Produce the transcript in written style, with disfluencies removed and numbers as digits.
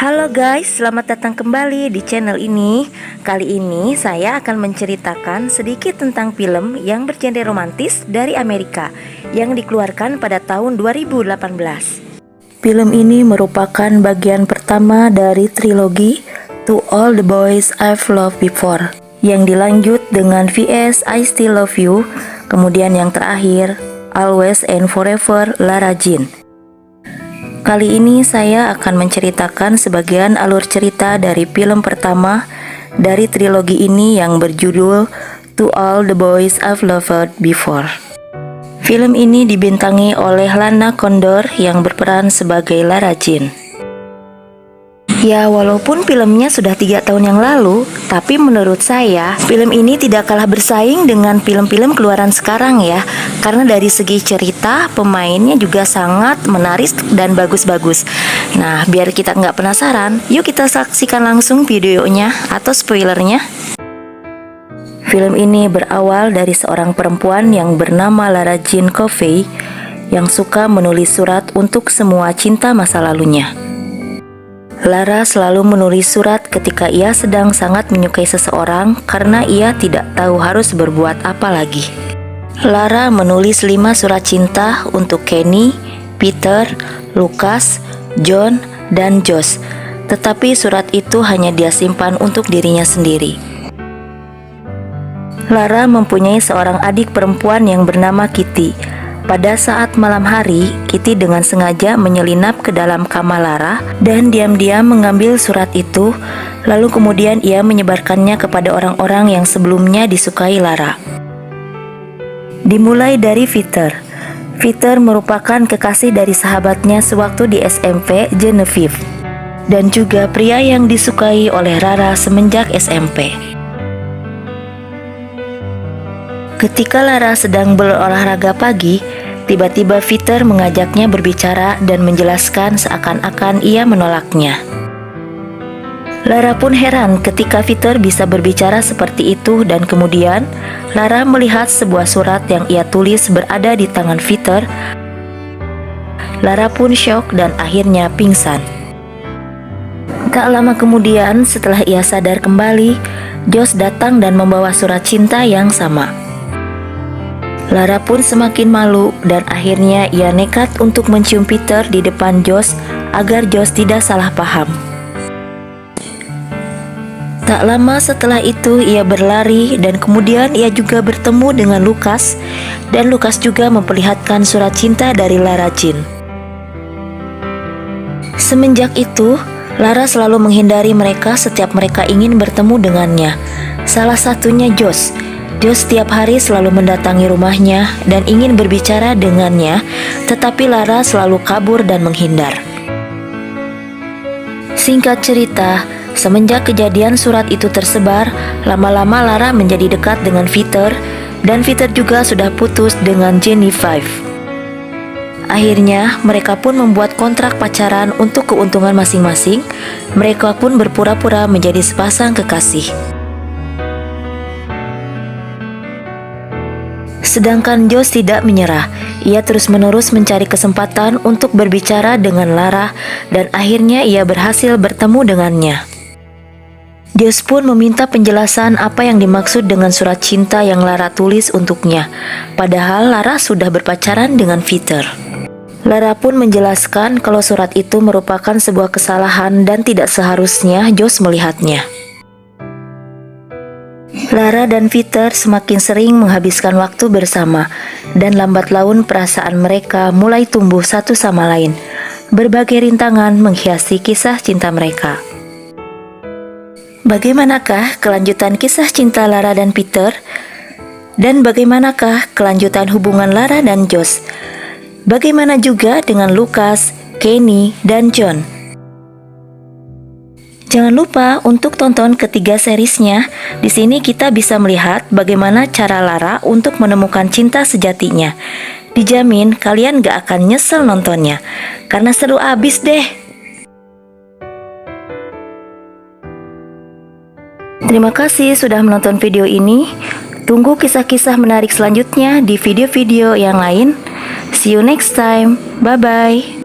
Halo guys, selamat datang kembali di channel ini. Kali ini saya akan menceritakan sedikit tentang film yang bergenre romantis dari Amerika yang dikeluarkan pada tahun 2018. Film ini merupakan bagian pertama dari trilogi To All the Boys I've Loved Before yang dilanjut dengan VS I Still Love You, kemudian yang terakhir Always and Forever Lara Jean. Kali ini saya akan menceritakan sebagian alur cerita dari film pertama dari trilogi ini yang berjudul To All the Boys I've Loved Before. Film ini dibintangi oleh Lana Condor yang berperan sebagai Lara Jean. Ya, walaupun filmnya sudah 3 tahun yang lalu, tapi menurut saya film ini tidak kalah bersaing dengan film-film keluaran sekarang ya. Karena dari segi cerita, pemainnya juga sangat menarik dan bagus-bagus. Nah, biar kita nggak penasaran, yuk kita saksikan langsung videonya atau spoilernya. Film ini berawal dari seorang perempuan yang bernama Lara Jean Coffey yang suka menulis surat untuk semua cinta masa lalunya. Lara selalu menulis surat ketika ia sedang sangat menyukai seseorang karena ia tidak tahu harus berbuat apa lagi. Lara menulis 5 surat cinta untuk Kenny, Peter, Lucas, John, dan Josh. Tetapi surat itu hanya dia simpan untuk dirinya sendiri. Lara mempunyai seorang adik perempuan yang bernama Kitty. Pada saat malam hari, Kitty dengan sengaja menyelinap ke dalam kamar Lara dan diam-diam mengambil surat itu, lalu kemudian ia menyebarkannya kepada orang-orang yang sebelumnya disukai Lara. Dimulai dari Peter. Peter merupakan kekasih dari sahabatnya sewaktu di SMP Genevieve, dan juga pria yang disukai oleh Lara semenjak SMP. Ketika Lara sedang berolahraga pagi, tiba-tiba Peter mengajaknya berbicara dan menjelaskan seakan-akan ia menolaknya. Lara pun heran ketika Peter bisa berbicara seperti itu dan kemudian Lara melihat sebuah surat yang ia tulis berada di tangan Peter. Lara pun syok dan akhirnya pingsan. Tak lama kemudian setelah ia sadar kembali, Josh datang dan membawa surat cinta yang sama. Lara pun semakin malu dan akhirnya ia nekat untuk mencium Peter di depan Josh agar Josh tidak salah paham. Tak lama setelah itu ia berlari dan kemudian ia juga bertemu dengan Lucas dan Lucas juga memperlihatkan surat cinta dari Lara Jean. Semenjak itu, Lara selalu menghindari mereka setiap mereka ingin bertemu dengannya. Salah satunya Josh. Josh setiap hari selalu mendatangi rumahnya dan ingin berbicara dengannya, tetapi Lara selalu kabur dan menghindar. Singkat cerita, semenjak kejadian surat itu tersebar, lama-lama Lara menjadi dekat dengan Peter, dan Peter juga sudah putus dengan Genevieve. Akhirnya, mereka pun membuat kontrak pacaran untuk keuntungan masing-masing. Mereka pun berpura-pura menjadi sepasang kekasih. Sedangkan Josh tidak menyerah. Ia terus-menerus mencari kesempatan untuk berbicara dengan Lara dan akhirnya ia berhasil bertemu dengannya. Josh pun meminta penjelasan apa yang dimaksud dengan surat cinta yang Lara tulis untuknya. Padahal Lara sudah berpacaran dengan Peter. Lara pun menjelaskan kalau surat itu merupakan sebuah kesalahan dan tidak seharusnya Josh melihatnya. Lara dan Peter semakin sering menghabiskan waktu bersama, dan lambat laun perasaan mereka mulai tumbuh satu sama lain. Berbagai rintangan menghiasi kisah cinta mereka. Bagaimanakah kelanjutan kisah cinta Lara dan Peter? Dan bagaimanakah kelanjutan hubungan Lara dan Josh? Bagaimana juga dengan Lucas, Kenny, dan John? Jangan lupa untuk tonton ketiga seriesnya. Di sini kita bisa melihat bagaimana cara Lara untuk menemukan cinta sejatinya. Dijamin kalian gak akan nyesel nontonnya, karena seru abis deh. Terima kasih sudah menonton video ini. Tunggu kisah-kisah menarik selanjutnya di video-video yang lain. See you next time. Bye-bye.